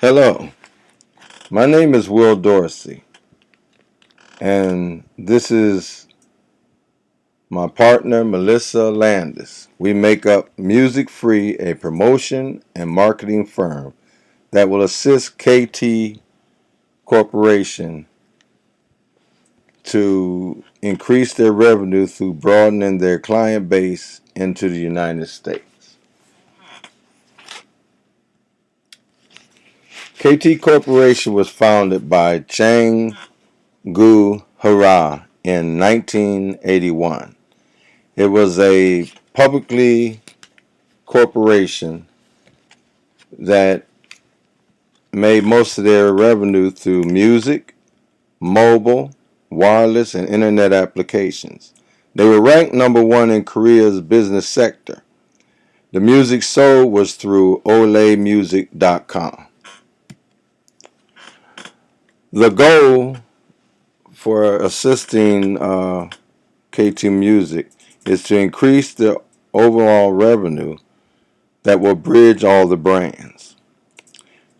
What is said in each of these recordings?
Hello, my name is Will Dorsey, and this is my partner Melissa Landis. We make up Music Free, a promotion and marketing firm that will assist KT Corporation to increase their revenue through broadening their client base into the United States. KT Corporation was founded by Chang Gu Hara in 1981. It was a publicly corporation that made most of their revenue through music, mobile, wireless, and internet applications. They were ranked number one in Korea's business sector. The music sold was through olemusic.com. The goal for assisting KT Music is to increase the overall revenue that will bridge all the brands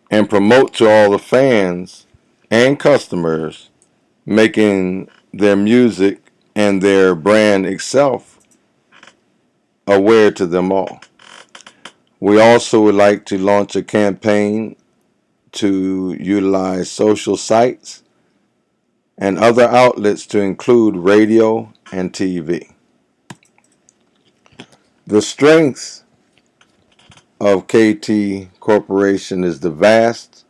and promote to all the fans and customers, making their music and their brand itself aware to them all. We also would like to launch a campaign to utilize social sites and other outlets to include radio and TV. The strengths of KT Corporation is the vast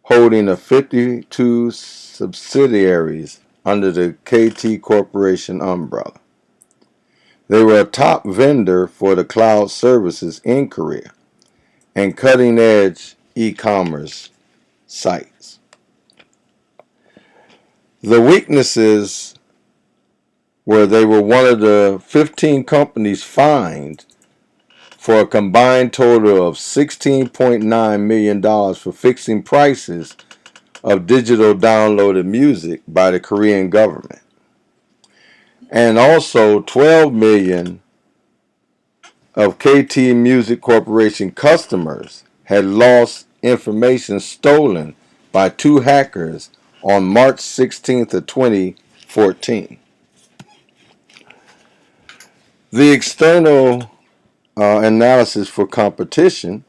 holding of 52 subsidiaries under the KT Corporation umbrella. They were a top vendor for the cloud services in Korea and cutting-edge e-commerce sites. The weaknesses were they were one of the 15 companies fined for a combined total of $16.9 million for fixing prices of digital downloaded music by the Korean government. And also 12 million of KT Music Corporation customers had lost information stolen by two hackers on March 16th of 2014. The external analysis for competition,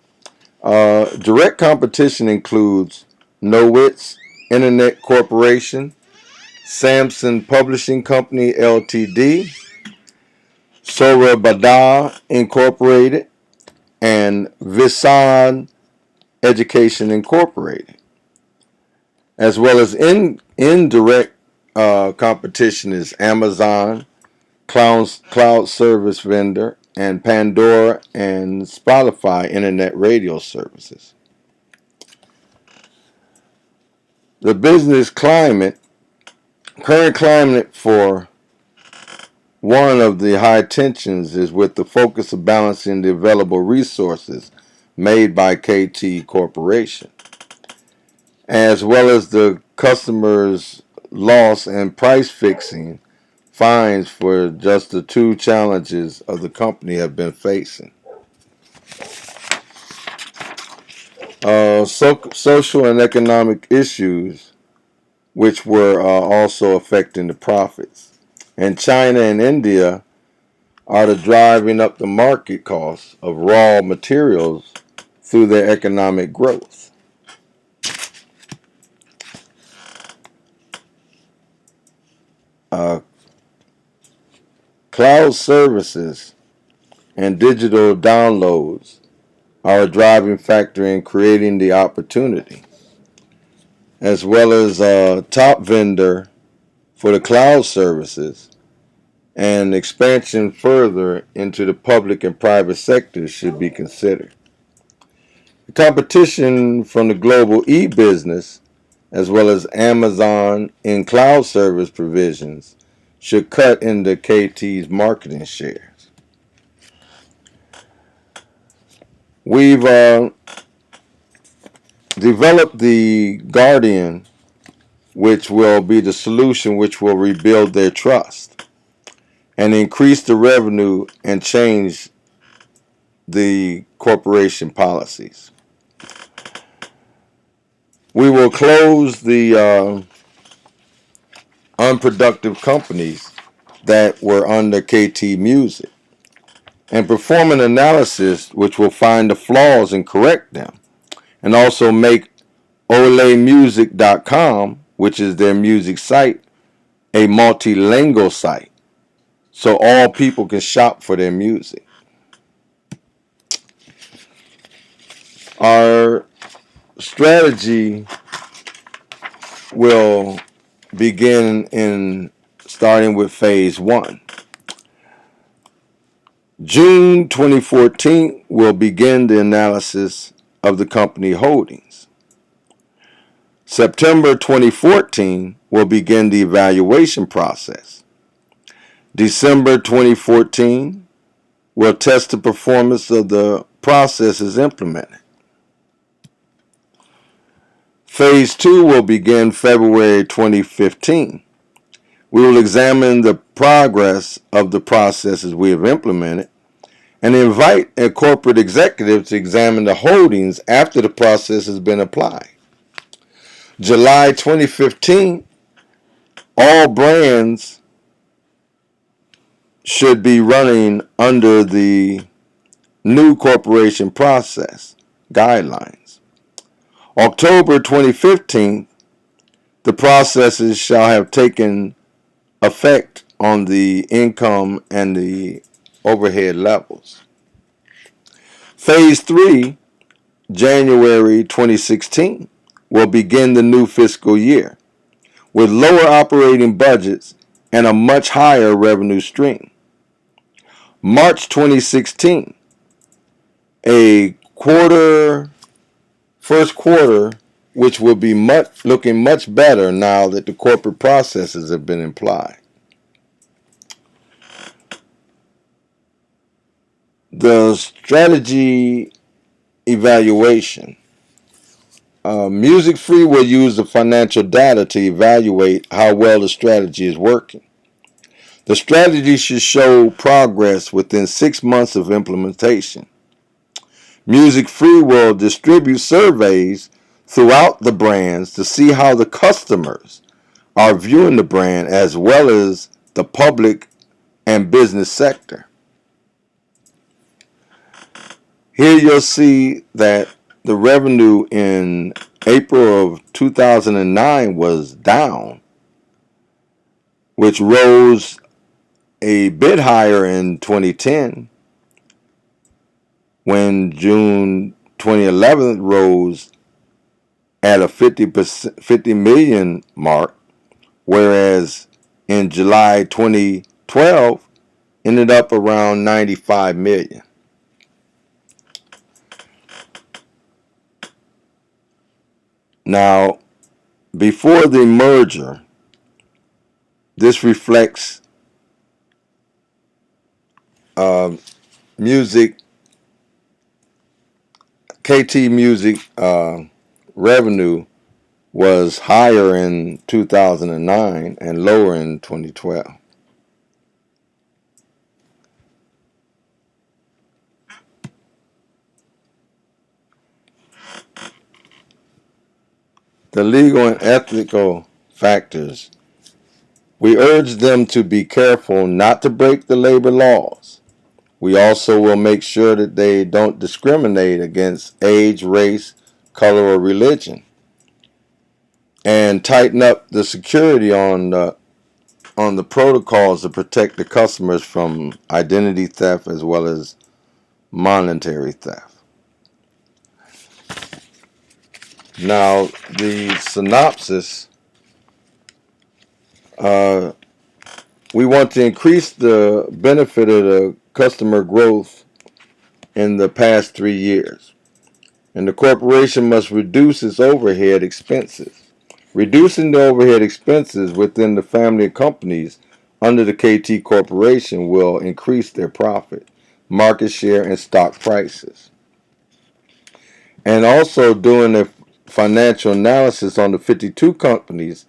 direct competition includes Nowitz Internet Corporation, Samson Publishing Company Ltd., Sora Bada Incorporated, and Visan Education Incorporated. As well as indirect competition is Amazon, cloud service vendor, and Pandora and Spotify internet radio services. The business climate, current climate for one of the high tensions is with the focus of balancing the available resources made by KT Corporation, as well as the customers' loss and price fixing fines for just the two challenges of the company have been facing. Social and economic issues which were also affecting the profits. And China and India are the driving up the market costs of raw materials through their economic growth. Cloud services and digital downloads are a driving factor in creating the opportunity, as well as a top vendor for the cloud services, and expansion further into the public and private sectors should be considered. The competition from the global e-business, as well as Amazon in cloud service provisions, should cut into KT's marketing shares. We've developed the Guardian, which will be the solution which will rebuild their trust and increase the revenue and change the corporation policies. We will close the unproductive companies that were under KT Music and perform an analysis which will find the flaws and correct them, and also make olemusic.com, which is their music site, a multilingual site so all people can shop for their music. Our strategy will begin in starting with phase 1. June 2014 will begin the analysis of the company holdings. September 2014 will begin the evaluation process. December 2014 will test the performance of the processes implemented. Phase 2 will begin February 2015. We will examine the progress of the processes we have implemented and invite a corporate executive to examine the holdings after the process has been applied. July 2015, all brands should be running under the new corporation process guidelines. October 2015, the processes shall have taken effect on the income and the overhead levels. Phase 3, January 2016, will begin the new fiscal year with lower operating budgets and a much higher revenue stream. March 2016, first quarter, which will be looking much better now that the corporate processes have been applied. The strategy evaluation. Music Free will use the financial data to evaluate how well the strategy is working. The strategy should show progress within 6 months of implementation. Music Free will distribute surveys throughout the brands to see how the customers are viewing the brand as well as the public and business sector. Here you'll see that the revenue in April of 2009 was down, which rose a bit higher in 2010 when June 2011 rose at a 50 million mark, whereas in July 2012 ended up around 95 million. Now, before the merger, this reflects KT Music revenue was higher in 2009 and lower in 2012. The legal and ethical factors. We urge them to be careful not to break the labor laws. We also will make sure that they don't discriminate against age, race, color, or religion, and tighten up the security on the protocols to protect the customers from identity theft as well as monetary theft. Now, the synopsis, we want to increase the benefit of the customer growth in the past 3 years. And the corporation must reduce its overhead expenses. Reducing the overhead expenses within the family of companies under the KT Corporation will increase their profit, market share, and stock prices. And also doing a financial analysis on the 52 companies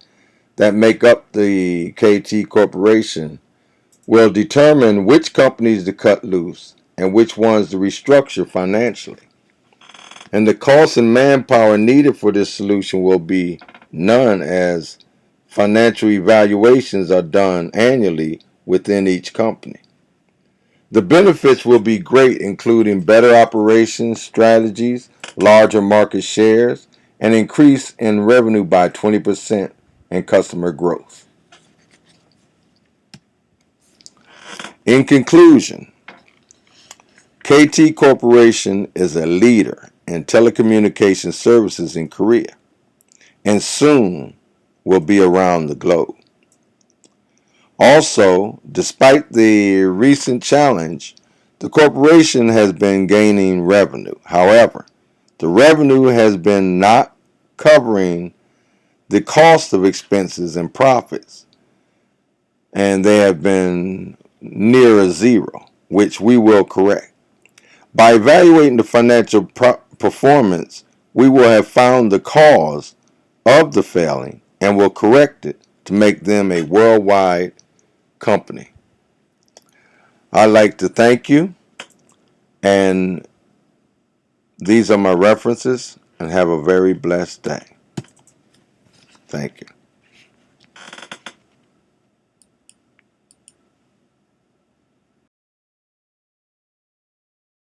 that make up the KT Corporation will determine which companies to cut loose and which ones to restructure financially. And the cost and manpower needed for this solution will be none, as financial evaluations are done annually within each company. The benefits will be great, including better operations strategies, larger market shares, and increase in revenue by 20% and customer growth. In conclusion, KT Corporation is a leader in telecommunication services in Korea and soon will be around the globe. Also, despite the recent challenge, the corporation has been gaining revenue. However, the revenue has been not covering the cost of expenses and profits, and they have been near a zero, which we will correct. By evaluating the financial performance, we will have found the cause of the failing and will correct it to make them a worldwide company. I'd like to thank you, and these are my references, and have a very blessed day. Thank you.